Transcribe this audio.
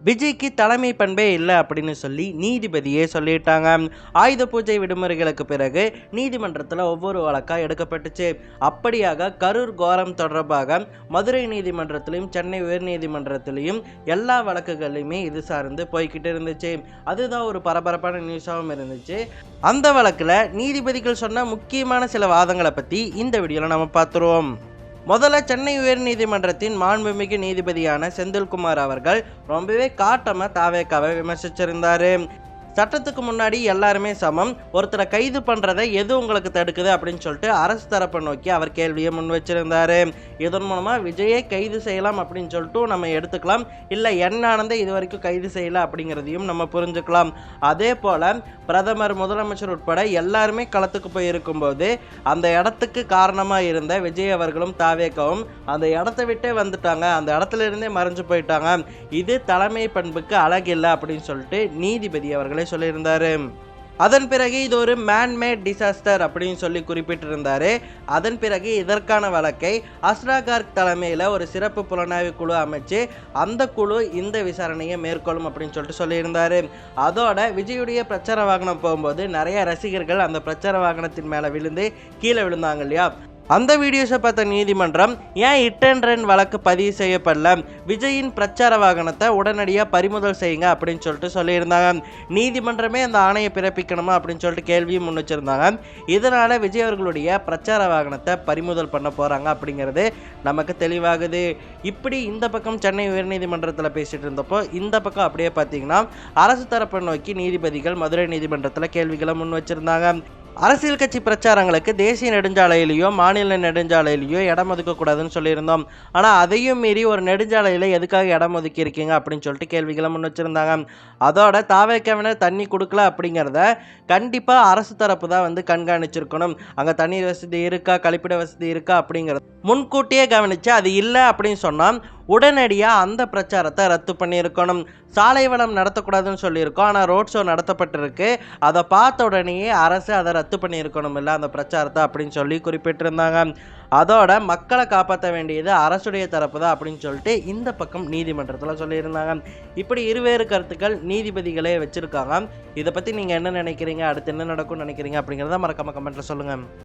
விஜய்க்கு தலைமை பண்பே இல்லை அப்படின்னு சொல்லி நீதிபதியே சொல்லிட்டாங்க. ஆயுத பூஜை விடுமுறைகளுக்கு பிறகு நீதிமன்றத்தில் ஒவ்வொரு வழக்காக எடுக்கப்பட்டுச்சு. அப்படியாக கரூர் கோரம் தொடர்பாக மதுரை நீதிமன்றத்திலையும் சென்னை உயர் நீதிமன்றத்திலையும் எல்லா வழக்குகளையுமே இது சார்ந்து போய்கிட்டு இருந்துச்சு. அதுதான் ஒரு பரபரப்பான நியூஸாகவும் இருந்துச்சு. அந்த வழக்கில் நீதிபதிகள் சொன்ன முக்கியமான சில வாதங்களை பற்றி இந்த வீடியோவில் நம்ம பார்த்துருவோம். முதல்ல சென்னை உயர் நீதிமன்றத்தின் மாண்புமிகு நீதிபதியான செந்தில்குமார் அவர்கள் ரொம்பவே காட்டமா தாவேக்காவை விமர்சிச்சிருந்தாரு. சட்டத்துக்கு முன்னாடி எல்லாருமே சமம், ஒருத்தரை கைது பண்ணுறதை எது உங்களுக்கு தடுக்குது அப்படின்னு சொல்லிட்டு அரசு தரப்பை நோக்கி அவர் கேள்வியை முன் வச்சிருந்தாரு. இதன் மூலமாக விஜயை கைது செய்யலாம் அப்படின்னு சொல்லிட்டு நம்ம எடுத்துக்கலாம், இல்லை என்னானதை இது வரைக்கும் கைது செய்யலை அப்படிங்கிறதையும் நம்ம புரிஞ்சுக்கலாம். அதே போல் பிரதமர், முதலமைச்சர் உட்பட எல்லாருமே களத்துக்கு போய் இருக்கும்போது அந்த இடத்துக்கு காரணமாக இருந்த விஜய் அவர்களும் தாவேக்கவும் அந்த இடத்த விட்டே வந்துட்டாங்க, அந்த இடத்துல இருந்தே மறைஞ்சு போயிட்டாங்க. இது தலைமை பண்புக்கு அழகில்லை அப்படின்னு சொல்லிட்டு நீதிபதி அவர்களை சொல்லியிருந்தாரு. அதன் பிறகு இது ஒரு மேன்மேட் டிசாஸ்டர் அப்படின்னு சொல்லி குறிப்பிட்டிருந்தாரு. அதன் பிறகு இதற்கான வழக்கை அஸ்ரா கார்க் தலைமையில் ஒரு சிறப்பு புலனாய்வு குழு அமைச்சு அந்த குழு இந்த விசாரணையை மேற்கொள்ளும் அப்படின்னு சொல்லிட்டு சொல்லியிருந்தாரு. அதோட விஜயுடைய பிரச்சார வாகனம் போகும்போது நிறைய ரசிகர்கள் அந்த பிரச்சார வாகனத்தின் மேலே விழுந்து கீழே விழுந்தாங்க இல்லையா, அந்த வீடியோஸை பார்த்த நீதிமன்றம் ஏன் ஹிட் அண்ட் ரன் வழக்கு பதிவு செய்யப்படல, விஜயின் பிரச்சார வாகனத்தை உடனடியாக பறிமுதல் செய்யுங்க அப்படின்னு சொல்லிட்டு சொல்லியிருந்தாங்க. நீதிமன்றமே அந்த ஆணையை பிறப்பிக்கணுமா அப்படின்னு சொல்லிட்டு கேள்வியும் முன் வச்சிருந்தாங்க. இதனால் விஜய் அவர்களுடைய பிரச்சார வாகனத்தை பறிமுதல் பண்ண போகிறாங்க அப்படிங்கிறது நமக்கு தெளிவாகுது. இப்படி இந்த பக்கம் சென்னை உயர்நீதிமன்றத்தில் பேசிகிட்டு இருந்தப்போ இந்த பக்கம் அப்படியே பார்த்தீங்கன்னா அரசு தரப்பை நோக்கி நீதிபதிகள் மதுரை நீதிமன்றத்தில் கேள்விகளை முன் வச்சிருந்தாங்க. அரசியல் கட்சி பிரச்சாரங்களுக்கு தேசிய நெடுஞ்சாலையிலையோ மாநில நெடுஞ்சாலையிலையோ இடம் ஒதுக்கக்கூடாதுன்னு சொல்லியிருந்தோம். ஆனால் அதையும் மீறி ஒரு நெடுஞ்சாலையில் எதுக்காக இடம் ஒதுக்கி இருக்கீங்க அப்படின்னு சொல்லிட்டு கேள்விகளை முன் வச்சுருந்தாங்க. அதோட தாவேக்காவினர் தண்ணி கொடுக்கல அப்படிங்கிறத கண்டிப்பாக அரசு தரப்பு தான் கண்காணிச்சிருக்கணும். அங்கே தண்ணீர் வசதி இருக்கா, கழிப்பிட வசதி இருக்கா அப்படிங்கிறது முன்கூட்டியே கவனித்து அது இல்லை அப்படின்னு சொன்னால் உடனடியாக அந்த பிரச்சாரத்தை ரத்து பண்ணியிருக்கணும். சாலை வளம் நடத்தக்கூடாதுன்னு சொல்லியிருக்கோம், ஆனால் ரோட் ஷோ நடத்தப்பட்டிருக்கு, அதை பார்த்த உடனேயே அரசு அதை ரத்து பண்ணியிருக்கணும் இல்லை அந்த பிரச்சாரத்தை அப்படின்னு சொல்லி குறிப்பிட்டிருந்தாங்க. அதோட மக்களை காப்பாற்ற வேண்டியது அரசுடைய தரப்பு தான் அப்படின்னு சொல்லிட்டு இந்த பக்கம் நீதிமன்றத்தில் சொல்லியிருந்தாங்க. இப்படி இருவேறு கருத்துக்கள் நீதிபதிகளே வச்சுருக்காங்க. இதை பற்றி நீங்கள் என்ன நினைக்கிறீங்க, அடுத்து என்ன நடக்கும்னு நினைக்கிறீங்க அப்படிங்கிறத மறக்காம கமெண்ட்டில் சொல்லுங்கள்.